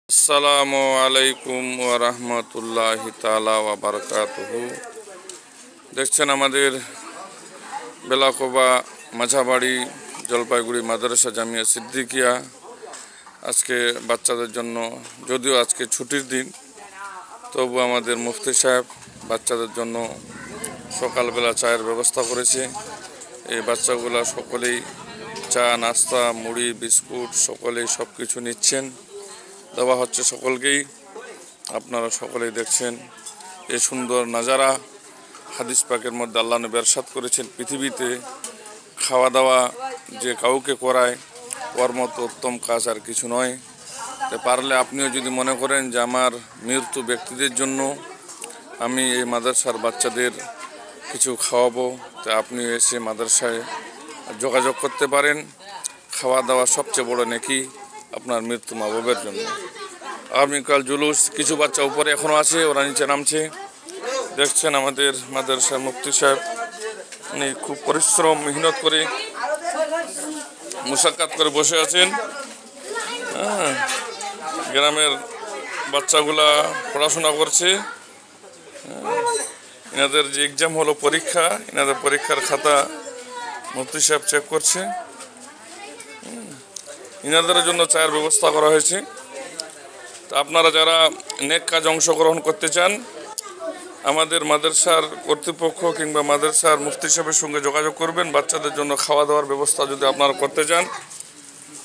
আসসালামু আলাইকুম ওয়া রাহমাতুল্লাহি তাআলা ওয়া বারাকাতুহু। দেখছেন আমাদের বেলাকোবা মাঝাবাড়ি জলপাইগুড়ি মাদ্রাসা জামিয়া সিদ্দিকিয়া আজকে বাচ্চাদের জন্য, যদিও আজকে ছুটির দিন, তবু আমাদের মুফতি সাহেব বাচ্চাদের জন্য সকালবেলা চায়ের ব্যবস্থা করেছে। এই বাচ্চাগুলা সকলেই চা, নাস্তা, মুড়ি, বিস্কুট সকলেই সব কিছু নিচ্ছেন, দেওয়া হচ্ছে সকলকেই। আপনারা সকলেই দেখছেন এই সুন্দর নাজারা। হাদিস পাকের মধ্যে আল্লাহ নবী ইরশাদ করেছেন, পৃথিবীতে খাওয়া দাওয়া যে কাউকে করায় ওর মতো উত্তম কাজ আর কিছু নয়। তো পারলে আপনিও যদি মনে করেন যে আমার মৃত্যু ব্যক্তিদের জন্য আমি এই মাদ্রাসার বাচ্চাদের কিছু খাওয়াবো, তো আপনিও এসে মাদ্রাসায় যোগাযোগ করতে পারেন। খাওয়া দাওয়া সবচেয়ে বড় নেকি আপনার মৃত্যু মা বাবার জন্য। আগামীকাল জুলুস, কিছু বাচ্চা উপরে এখনও আছে, ওরা নিচে নামছে। দেখছেন আমাদের মাদ্রাসার মুফতি সাহেব, উনি খুব পরিশ্রম মেহনত করে মুশাক্কাত করে বসে আছেন। গ্রামের বাচ্চাগুলা পড়াশোনা করছে। এনাদের যে এক্সাম হলো পরীক্ষা, এনাদের পরীক্ষার খাতা মুফতি সাহেব চেক করছে। এনাদের জন্য চায়ের ব্যবস্থা করা হয়েছে। তো আপনারা যারা নেক কাজ অংশগ্রহণ করতে চান, আমাদের মাদ্রাসার কর্তৃপক্ষ কিংবা মাদ্রাসার মুফতি সাহেবের সঙ্গে যোগাযোগ করবেন। বাচ্চাদের জন্য খাওয়া দাওয়ার ব্যবস্থা যদি আপনারা করতে চান,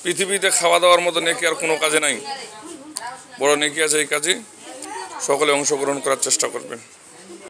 পৃথিবীতে খাওয়া দাওয়ার মতো নেকি আর কোনো কাজে নাই। বড় নেকি আছে এই কাজে, সকলে অংশগ্রহণ করার চেষ্টা করবেন।